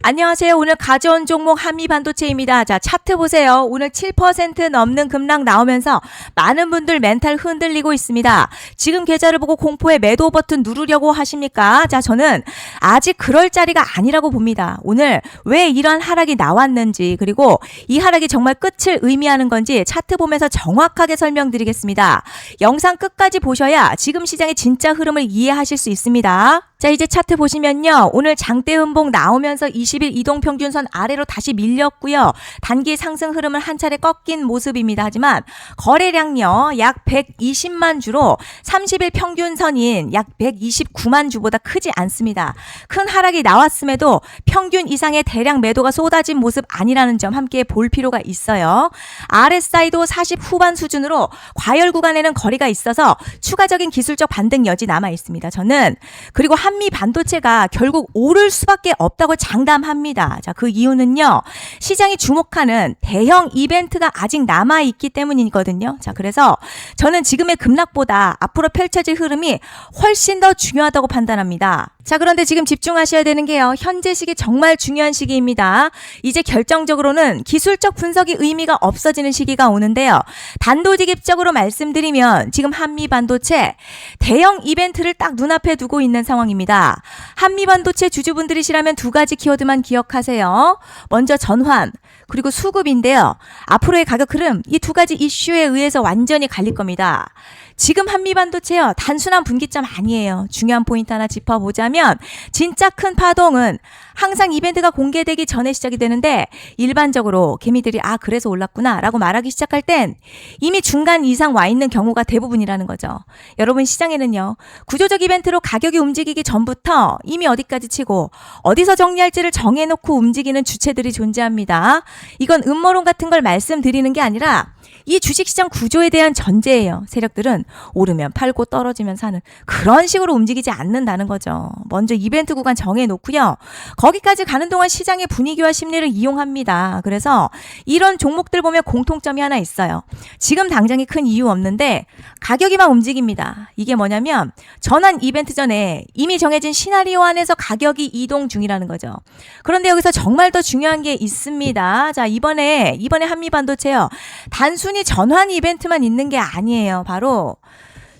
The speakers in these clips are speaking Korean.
안녕하세요. 오늘 가져온 종목 한미반도체입니다. 자, 차트 보세요. 오늘 7% 넘는 급락 나오면서 많은 분들 멘탈 흔들리고 있습니다. 지금 계좌를 보고 공포의 매도 버튼 누르려고 하십니까? 자, 저는 아직 그럴 자리가 아니라고 봅니다. 오늘 왜 이런 하락이 나왔는지, 그리고 이 하락이 정말 끝을 의미하는 건지 차트 보면서 정확하게 설명드리겠습니다. 영상 끝까지 보셔야 지금 시장의 진짜 흐름을 이해하실 수 있습니다. 자, 이제 차트 보시면요. 오늘 장대 음봉 나오면서 20일 이동평균선 아래로 다시 밀렸고요. 단기 상승 흐름을 한 차례 꺾인 모습입니다. 하지만 거래량요. 약 120만 주로 30일 평균선인 약 129만 주보다 크지 않습니다. 큰 하락이 나왔음에도 평균 이상의 대량 매도가 쏟아진 모습 아니라는 점 함께 볼 필요가 있어요. RSI도 40 후반 수준으로 과열 구간에는 거리가 있어서 추가적인 기술적 반등 여지 남아 있습니다. 저는 그리고 한미 반도체가 결국 오를 수밖에 없다고 장담합니다. 자, 그 이유는요. 시장이 주목하는 대형 이벤트가 아직 남아있기 때문이거든요. 자, 그래서 저는 지금의 급락보다 앞으로 펼쳐질 흐름이 훨씬 더 중요하다고 판단합니다. 자, 그런데 지금 집중하셔야 되는 게요. 현재 시기 정말 중요한 시기입니다. 이제 결정적으로는 기술적 분석이 의미가 없어지는 시기가 오는데요. 단도직입적으로 말씀드리면 지금 한미 반도체 대형 이벤트를 딱 눈앞에 두고 있는 상황입니다. 한미 반도체 주주분들이시라면 두 가지 키워드만 기억하세요. 먼저 전환, 그리고 수급인데요. 앞으로의 가격 흐름, 이 두 가지 이슈에 의해서 완전히 갈릴 겁니다. 지금 한미반도체요. 단순한 분기점 아니에요. 중요한 포인트 하나 짚어보자면 진짜 큰 파동은 항상 이벤트가 공개되기 전에 시작이 되는데 일반적으로 개미들이 그래서 올랐구나 라고 말하기 시작할 땐 이미 중간 이상 와 있는 경우가 대부분이라는 거죠. 여러분 시장에는요. 구조적 이벤트로 가격이 움직이기 전부터 이미 어디까지 치고 어디서 정리할지를 정해놓고 움직이는 주체들이 존재합니다. 이건 음모론 같은 걸 말씀드리는 게 아니라 이 주식시장 구조에 대한 전제예요. 세력들은 오르면 팔고 떨어지면 사는 그런 식으로 움직이지 않는다는 거죠. 먼저 이벤트 구간 정해놓고요. 거기까지 가는 동안 시장의 분위기와 심리를 이용합니다. 그래서 이런 종목들 보면 공통점이 하나 있어요. 지금 당장이 큰 이유 없는데 가격이 막 움직입니다. 이게 뭐냐면 전환 이벤트 전에 이미 정해진 시나리오 안에서 가격이 이동 중이라는 거죠. 그런데 여기서 정말 더 중요한 게 있습니다. 자, 이번에 한미반도체요. 단순히 전환 이벤트만 있는 게 아니에요. 바로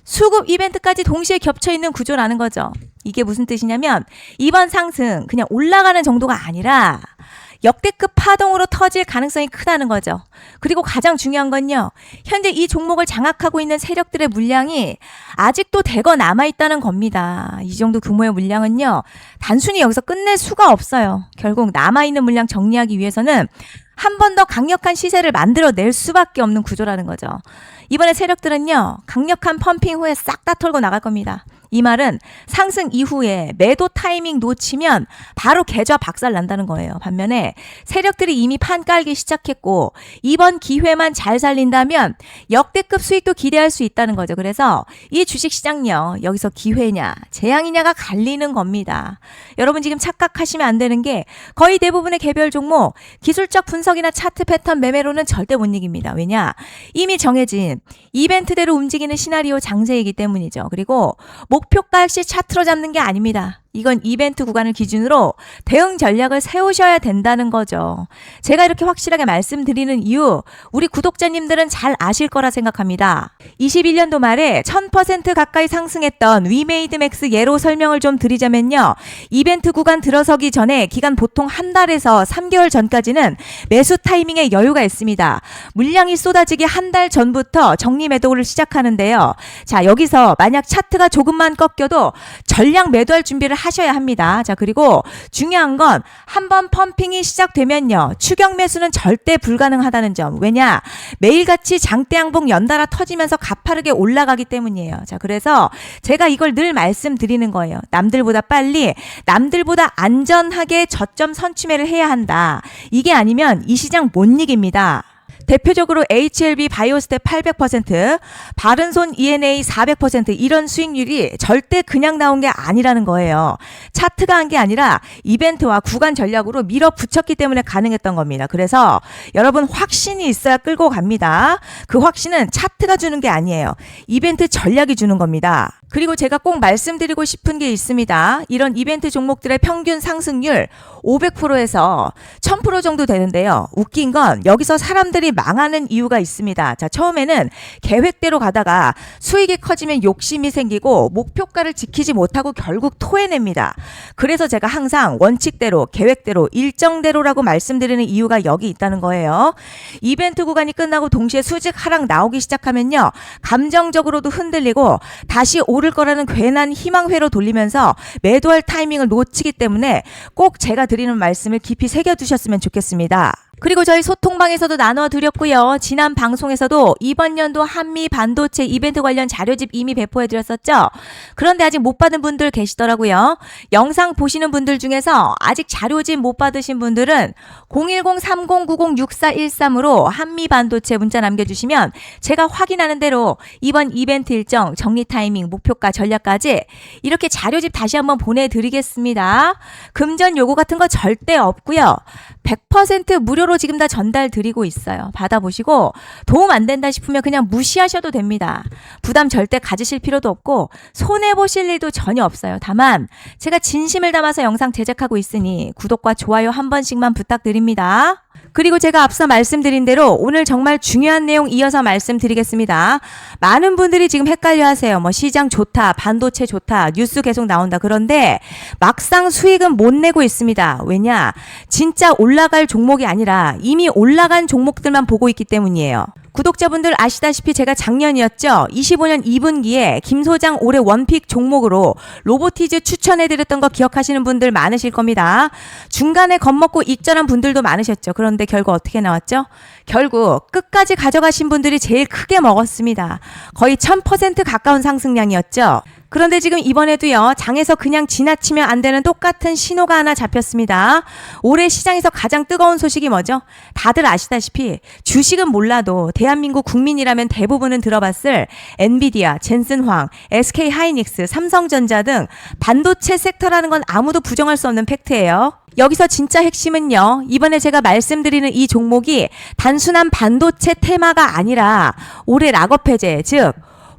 수급 이벤트까지 동시에 겹쳐 있는 구조라는 거죠. 이게 무슨 뜻이냐면 이번 상승 그냥 올라가는 정도가 아니라 역대급 파동으로 터질 가능성이 크다는 거죠. 그리고 가장 중요한 건요. 현재 이 종목을 장악하고 있는 세력들의 물량이 아직도 대거 남아있다는 겁니다. 이 정도 규모의 물량은요. 단순히 여기서 끝낼 수가 없어요. 결국 남아있는 물량 정리하기 위해서는 한 번 더 강력한 시세를 만들어낼 수밖에 없는 구조라는 거죠. 이번에 세력들은요. 강력한 펌핑 후에 싹 다 털고 나갈 겁니다. 이 말은 상승 이후에 매도 타이밍 놓치면 바로 계좌 박살 난다는 거예요. 반면에 세력들이 이미 판 깔기 시작했고 이번 기회만 잘 살린다면 역대급 수익도 기대할 수 있다는 거죠. 그래서 이 주식시장요. 여기서 기회냐 재앙이냐가 갈리는 겁니다. 여러분 지금 착각하시면 안 되는 게 거의 대부분의 개별 종목 기술적 분석이나 차트 패턴 매매로는 절대 못 이깁니다. 왜냐? 이미 정해진 이벤트대로 움직이는 시나리오 장세이기 때문이죠. 그리고 목표가 역시 차트로 잡는 게 아닙니다. 이건 이벤트 구간을 기준으로 대응 전략을 세우셔야 된다는 거죠. 제가 이렇게 확실하게 말씀드리는 이유 우리 구독자님들은 잘 아실 거라 생각합니다. 21년도 말에 1000% 가까이 상승했던 위메이드맥스 예로 설명을 좀 드리자면요. 이벤트 구간 들어서기 전에 기간 보통 한 달에서 3개월 전까지는 매수 타이밍에 여유가 있습니다. 물량이 쏟아지기 한 달 전부터 정리 매도를 시작하는데요. 자, 여기서 만약 차트가 조금만 꺾여도 전량 매도할 준비를 하셔야 합니다. 자, 그리고 중요한 건 한번 펌핑이 시작되면요. 추격 매수는 절대 불가능하다는 점. 왜냐? 매일같이 장대 양봉 연달아 터지면서 가파르게 올라가기 때문이에요. 자, 그래서 제가 이걸 늘 말씀드리는 거예요. 남들보다 빨리, 남들보다 안전하게 저점 선취매를 해야 한다. 이게 아니면 이 시장 못 이깁니다. 대표적으로 HLB 바이오스텝 800%, 바른손 ENA 400% 이런 수익률이 절대 그냥 나온 게 아니라는 거예요. 차트가 한 게 아니라 이벤트와 구간 전략으로 밀어붙였기 때문에 가능했던 겁니다. 그래서 여러분 확신이 있어야 끌고 갑니다. 그 확신은 차트가 주는 게 아니에요. 이벤트 전략이 주는 겁니다. 그리고 제가 꼭 말씀드리고 싶은 게 있습니다. 이런 이벤트 종목들의 평균 상승률 500%에서 1000% 정도 되는데요. 웃긴 건 여기서 사람들이 망하는 이유가 있습니다. 자, 처음에는 계획대로 가다가 수익이 커지면 욕심이 생기고 목표가를 지키지 못하고 결국 토해냅니다. 그래서 제가 항상 원칙대로, 계획대로, 일정대로라고 말씀드리는 이유가 여기 있다는 거예요. 이벤트 구간이 끝나고 동시에 수직 하락 나오기 시작하면요. 감정적으로도 흔들리고 다시 오를 거라는 괜한 희망회로 돌리면서 매도할 타이밍을 놓치기 때문에 꼭 제가 드리는 말씀을 깊이 새겨두셨으면 좋겠습니다. 그리고 저희 소통방에서도 나눠드렸고요. 지난 방송에서도 이번 연도 한미 반도체 이벤트 관련 자료집 이미 배포해드렸었죠. 그런데 아직 못 받은 분들 계시더라고요. 영상 보시는 분들 중에서 아직 자료집 못 받으신 분들은 010-3090-6413으로 한미 반도체 문자 남겨주시면 제가 확인하는 대로 이번 이벤트 일정, 정리 타이밍, 목표가, 전략까지 이렇게 자료집 다시 한번 보내드리겠습니다. 금전 요구 같은 거 절대 없고요. 100% 무료로 지금 다 전달 드리고 있어요. 받아보시고 도움 안 된다 싶으면 그냥 무시하셔도 됩니다. 부담 절대 가지실 필요도 없고 손해보실 일도 전혀 없어요. 다만 제가 진심을 담아서 영상 제작하고 있으니 구독과 좋아요 한 번씩만 부탁드립니다. 그리고 제가 앞서 말씀드린 대로 오늘 정말 중요한 내용 이어서 말씀드리겠습니다. 많은 분들이 지금 헷갈려 하세요. 시장 좋다, 반도체 좋다, 뉴스 계속 나온다. 그런데 막상 수익은 못 내고 있습니다. 왜냐? 진짜 올라갈 종목이 아니라 이미 올라간 종목들만 보고 있기 때문이에요. 구독자분들 아시다시피 제가 작년이었죠. 25년 2분기에 김 소장 올해 원픽 종목으로 로보티즈 추천해드렸던 거 기억하시는 분들 많으실 겁니다. 중간에 겁먹고 익절한 분들도 많으셨죠. 그런데 결국 어떻게 나왔죠? 결국 끝까지 가져가신 분들이 제일 크게 먹었습니다. 거의 1000% 가까운 상승량이었죠. 그런데 지금 이번에도요, 장에서 그냥 지나치면 안 되는 똑같은 신호가 하나 잡혔습니다. 올해 시장에서 가장 뜨거운 소식이 뭐죠? 다들 아시다시피 주식은 몰라도 대한민국 국민이라면 대부분은 들어봤을 엔비디아, 젠슨황, SK하이닉스, 삼성전자 등 반도체 섹터라는 건 아무도 부정할 수 없는 팩트예요. 여기서 진짜 핵심은요, 이번에 제가 말씀드리는 이 종목이 단순한 반도체 테마가 아니라 올해 락업 해제, 즉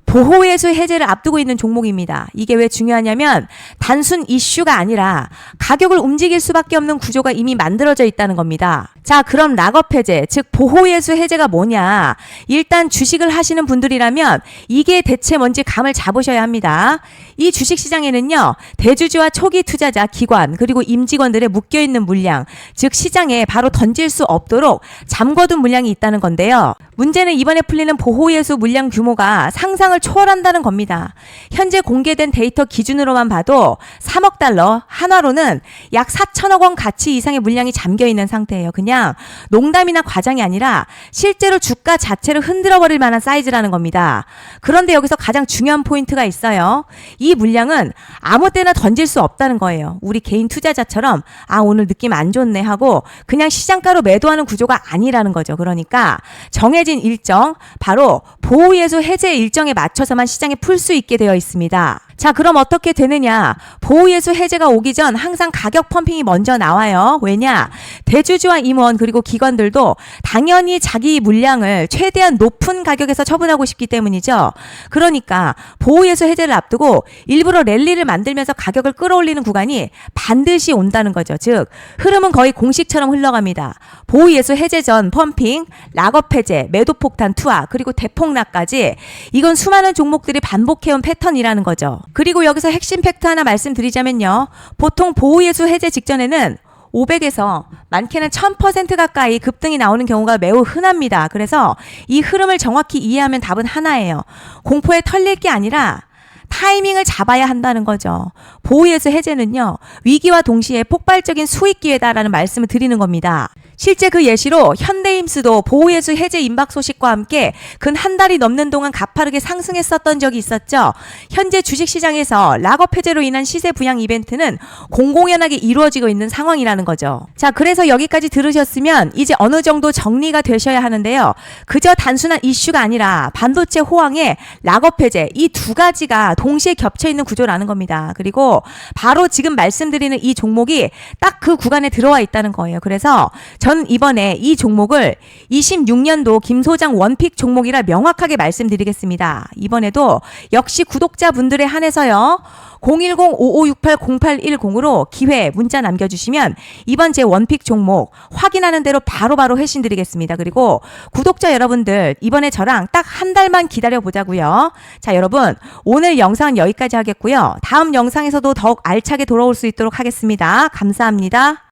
보호예수 해제를 앞두고 있는 종목입니다. 이게 왜 중요하냐면 단순 이슈가 아니라 가격을 움직일 수밖에 없는 구조가 이미 만들어져 있다는 겁니다. 자, 그럼 락업 해제, 즉 보호예수 해제가 뭐냐? 일단 주식을 하시는 분들이라면 이게 대체 뭔지 감을 잡으셔야 합니다. 이 주식시장에는요, 대주주와 초기 투자자, 기관, 그리고 임직원들의 묶여있는 물량, 즉 시장에 바로 던질 수 없도록 잠궈둔 물량이 있다는 건데요. 문제는 이번에 풀리는 보호예수 물량 규모가 상상을 초월한다는 겁니다. 현재 공개된 데이터 기준으로만 봐도 3억 달러, 한화로는 약 4천억 원 가치 이상의 물량이 잠겨있는 상태예요. 그냥 농담이나 과장이 아니라 실제로 주가 자체를 흔들어버릴 만한 사이즈라는 겁니다. 그런데 여기서 가장 중요한 포인트가 있어요. 이 물량은 아무 때나 던질 수 없다는 거예요. 우리 개인 투자자처럼 오늘 느낌 안 좋네 하고 그냥 시장가로 매도하는 구조가 아니라는 거죠. 그러니까 정해진 일정, 바로 보호예수 해제 일정에 맞춰서만 시장에 풀 수 있게 되어 있습니다. 자, 그럼 어떻게 되느냐? 보호예수 해제가 오기 전 항상 가격 펌핑이 먼저 나와요. 왜냐? 대주주와 임원 그리고 기관들도 당연히 자기 물량을 최대한 높은 가격에서 처분하고 싶기 때문이죠. 그러니까 보호예수 해제를 앞두고 일부러 랠리를 만들면서 가격을 끌어올리는 구간이 반드시 온다는 거죠. 즉 흐름은 거의 공식처럼 흘러갑니다. 보호예수 해제 전 펌핑, 락업 해제, 매도 폭탄 투하, 그리고 대폭락까지 이건 수많은 종목들이 반복해온 패턴이라는 거죠. 그리고 여기서 핵심 팩트 하나 말씀드리자면요. 보통 보호예수 해제 직전에는 500에서 많게는 1000% 가까이 급등이 나오는 경우가 매우 흔합니다. 그래서 이 흐름을 정확히 이해하면 답은 하나예요. 공포에 털릴 게 아니라 타이밍을 잡아야 한다는 거죠. 보호예수 해제는요, 위기와 동시에 폭발적인 수익 기회다라는 말씀을 드리는 겁니다. 실제 그 예시로 현대임스도 보호예수 해제 임박 소식과 함께 근 한 달이 넘는 동안 가파르게 상승했었던 적이 있었죠. 현재 주식시장에서 락업 해제로 인한 시세 부양 이벤트는 공공연하게 이루어지고 있는 상황이라는 거죠. 자, 그래서 여기까지 들으셨으면 이제 어느 정도 정리가 되셔야 하는데요. 그저 단순한 이슈가 아니라 반도체 호황에 락업 해제, 이 두 가지가 동시에 겹쳐있는 구조라는 겁니다. 그리고 바로 지금 말씀드리는 이 종목이 딱 그 구간에 들어와 있다는 거예요. 그래서 전 이번에 이 종목을 26년도 김 소장 원픽 종목이라 명확하게 말씀드리겠습니다. 이번에도 역시 구독자분들에 한해서요. 010-5568-0810으로 기회 문자 남겨주시면 이번 제 원픽 종목 확인하는 대로 바로바로 회신 드리겠습니다. 그리고 구독자 여러분들 이번에 저랑 딱 한 달만 기다려보자고요. 자, 여러분 오늘 영상은 여기까지 하겠고요. 다음 영상에서도 더욱 알차게 돌아올 수 있도록 하겠습니다. 감사합니다.